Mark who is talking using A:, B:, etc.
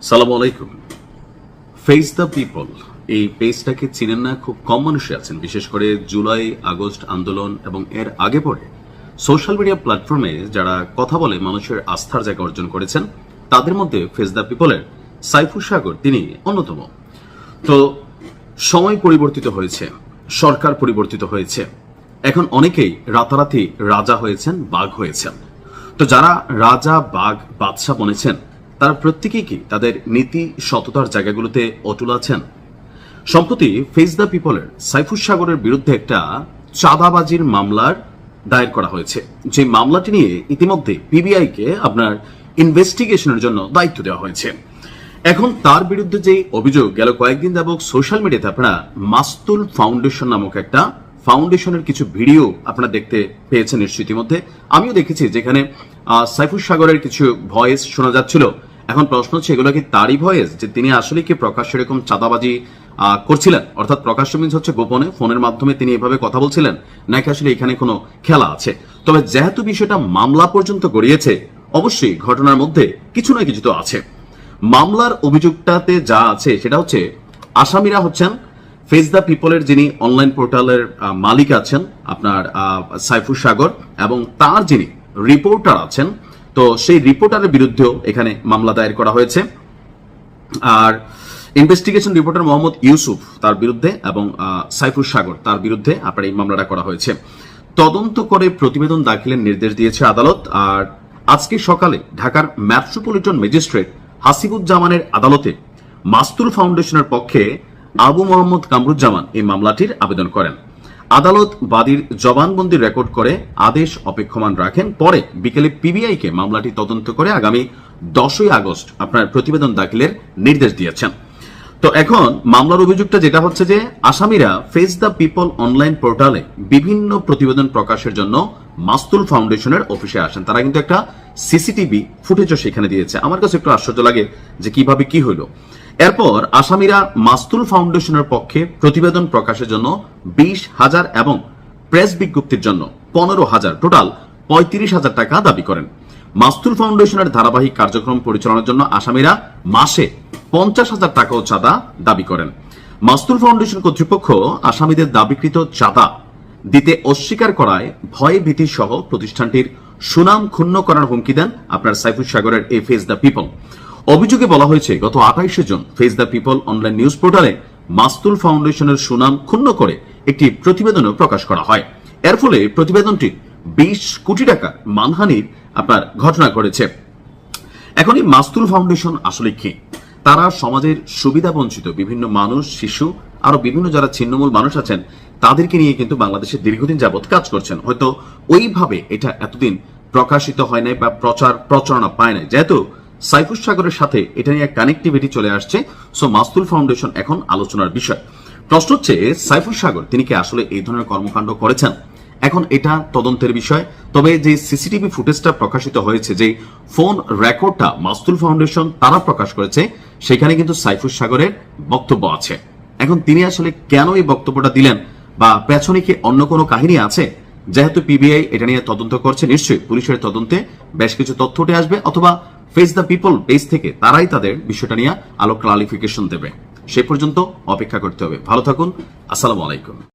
A: সালামু আলাইকুম। Face the people এই পেজটাকে চিনেন না খুব কম মানুষই আছেন, বিশেষ করে জুলাই আগস্ট আন্দোলন এবং এর আগে পরে সোশ্যাল মিডিয়া প্ল্যাটফর্মে যারা কথা বলে মানুষের আস্থার জায়গা অর্জন করেছেন, তাদের মধ্যে ফেস দ্য পিপলের সাইফুল সাগর তিনি অন্যতম। তো সময় পরিবর্তিত হয়েছে, সরকার পরিবর্তিত হয়েছে, এখন অনেকেই রাতারাতি রাজা হয়েছেন, বাঘ হয়েছেন। তো যারা রাজা বাঘ বাদশাহ বনেছেন তারা প্রত্যেকেই কি তাদের নীতি সততার জায়গাগুলোতে অটুট আছেন? সম্প্রতি ফেস দ্য পিপলের সাইফুল সাগরের বিরুদ্ধে একটা চাঁদাবাজির মামলার দায়ের করা হয়েছে, যে মামলাটি নিয়ে ইতিমধ্যে পিবিআই কে আপনার ইনভেস্টিগেশনের জন্য দায়িত্ব দেওয়া হয়েছে। এখন তার বিরুদ্ধে যে অভিযোগ, গেল কয়েকদিন যাবত সোশ্যাল মিডিয়াতে আপনারা মাস্তুল ফাউন্ডেশন নামক একটা ফাউন্ডেশনের কিছু ভিডিও আপনারা দেখতে পেয়েছেন নিশ্চয়ই ইতিমধ্যে। আমিও দেখেছি, যেখানে সাইফুল সাগরের কিছু ভয়েস শোনা যাচ্ছিল। এখন প্রশ্ন হচ্ছে, এগুলো কি তারই ভয়েস, যে তিনি আসলে কি প্রকাশ্যে এরকম চাঁদাবাজি করছিলেন, অর্থাৎ প্রকাশ্য মিন্স হচ্ছে গোপনে ফোনের মাধ্যমে তিনি এভাবে কথা বলছিলেন, নাকি আসলে এখানে কোনো খেলা আছে? তবে যেহেতু বিষয়টা মামলা পর্যন্ত গড়িয়েছে, অবশ্যই ঘটনার মধ্যে কিছু না কিছু তো আছে। মামলার অভিযোগটাতে যা আছে সেটা হচ্ছে, আসামিরা হচ্ছেন ফেস দ্য পিপলের যিনি অনলাইন পোর্টালের মালিক আছেন আপনার সাইফুল সাগর, এবং তার যিনি রিপোর্টার আছেন, তো সেই রিপোর্টারের বিরুদ্ধেও এখানে মামলা দায়ের করা হয়েছে। আর ইনভেস্টিগেশন রিপোর্টার মোহাম্মদ ইউসুফ তার বিরুদ্ধে এবং সাইফুল সাগর তার বিরুদ্ধে আপনার এই মামলাটা করা হয়েছে। তদন্ত করে প্রতিবেদন দাখিলের নির্দেশ দিয়েছে আদালত। আর আজকে সকালে ঢাকার মেট্রোপলিটন ম্যাজিস্ট্রেট হাসিবুজ্জামানের আদালতে মাস্তুল ফাউন্ডেশনের পক্ষে আবু মোহাম্মদ কামরুজ্জামান এই মামলাটির আবেদন করেন। আদালত বাদীর জবানবন্দি রেকর্ড করে আদেশ অপেক্ষমান রাখেন। পরে বিকেলে পিবিআই কে মামলাটি তদন্ত করে আগামী 10ই আগস্ট আপনার প্রতিবেদন দাখিলের নির্দেশ দিয়েছেন। তো এখন মামলার অভিযোগটা যেটা হচ্ছে যে, আসামিরা ফেস দ্য পিপল অনলাইন পোর্টালে বিভিন্ন প্রতিবেদন প্রকাশের জন্য মাস্তুল ফাউন্ডেশনের অফিসে আসেন। তারা কিন্তু একটা সিসিটিভি ফুটেজও সেখানে দিয়েছে। আমার কাছে একটু আশ্চর্য লাগে যে কিভাবে কি হইল। এরপর আসামিরা মাস্তুল ফাউন্ডেশনের পক্ষে প্রতিবেদন প্রকাশের জন্য 20,000 এবং প্রেস বিজ্ঞপ্তির জন্য 15,000, টোটাল 35,000 টাকা দাবি করেন। মাস্তুল ফাউন্ডেশনের ধারাবাহিক কার্যক্রম পরিচালনার জন্য আসামিরা মাসে 50,000 টাকাও চাঁদা দাবি করেন। মাস্তুল ফাউন্ডেশন কর্তৃপক্ষ আসামিদের দাবিকৃত চাঁদা দিতে অস্বীকার করায় ভয় ভীতি সহ প্রতিষ্ঠানটির সুনাম ক্ষুণ্ণ করার হুমকি দেন আপনার সাইফুল সাগরের এই ফেস দ্য পিপল। অভিযোগে বলা হয়েছে, গত 28 June face the people online news পোর্টালে মাস্তুল ফাউন্ডেশনের সুনাম ক্ষুণ্ণ করে একটি প্রতিবেদনও প্রকাশ করা হয়। এর ফলে প্রতিবেদনটি 20 কোটি টাকা মানহানির আপনার ঘটনা ঘটেছে। এখন এই মাস্তুল ফাউন্ডেশন আসলে কি? তারা সমাজের সুবিধা বঞ্চিত বিভিন্ন মানুষ, শিশু, আরো বিভিন্ন যারা ছিন্নমূল মানুষ আছেন তাদেরকে নিয়ে কিন্তু বাংলাদেশে দীর্ঘদিন যাবত কাজ করছেন। হয়তো ওইভাবে এটা এতদিন প্রকাশিত হয় নাই বা প্রচারণা পায় নাই, যেহেতু সাইফুল সাগরের সাথে এটা নিয়ে কানেক্টিভিটি চলে আসছে। সো মাস্তুল ফাউন্ডেশন এখন আলোচনার বিষয়। প্রশ্ন হচ্ছে, সাইফুল সাগর তিনি কি আসলে এই ধরনের কর্মকাণ্ড করেছেন? এখন এটা তদন্তের বিষয়। তবে যে সিসিটিভি ফুটেজটা প্রকাশিত হয়েছে, যে ফোন রেকর্ডটা মাস্তুল ফাউন্ডেশন তারা প্রকাশ করেছে, সেখানে কিন্তু সাইফুল সাগরের বক্তব্য আছে। এখন তিনি আসলে কেন এই বক্তব্যটা দিলেন, বা পেছনে কি অন্য কোনো কাহিনী আছে? যেহেতু পিবিআই এটা নিয়ে তদন্ত করছে, নিশ্চয়ই পুলিশের তদন্তে বেশ কিছু তথ্য উঠে আসবে, অথবা ফেস দ্য পিপল পেজ থেকে তারাই তাদের বিষয়টা নিয়ে আলো ক্লারিফিকেশন দেবে। সে পর্যন্ত অপেক্ষা করতে হবে। ভালো থাকুন। আসসালামু আলাইকুম।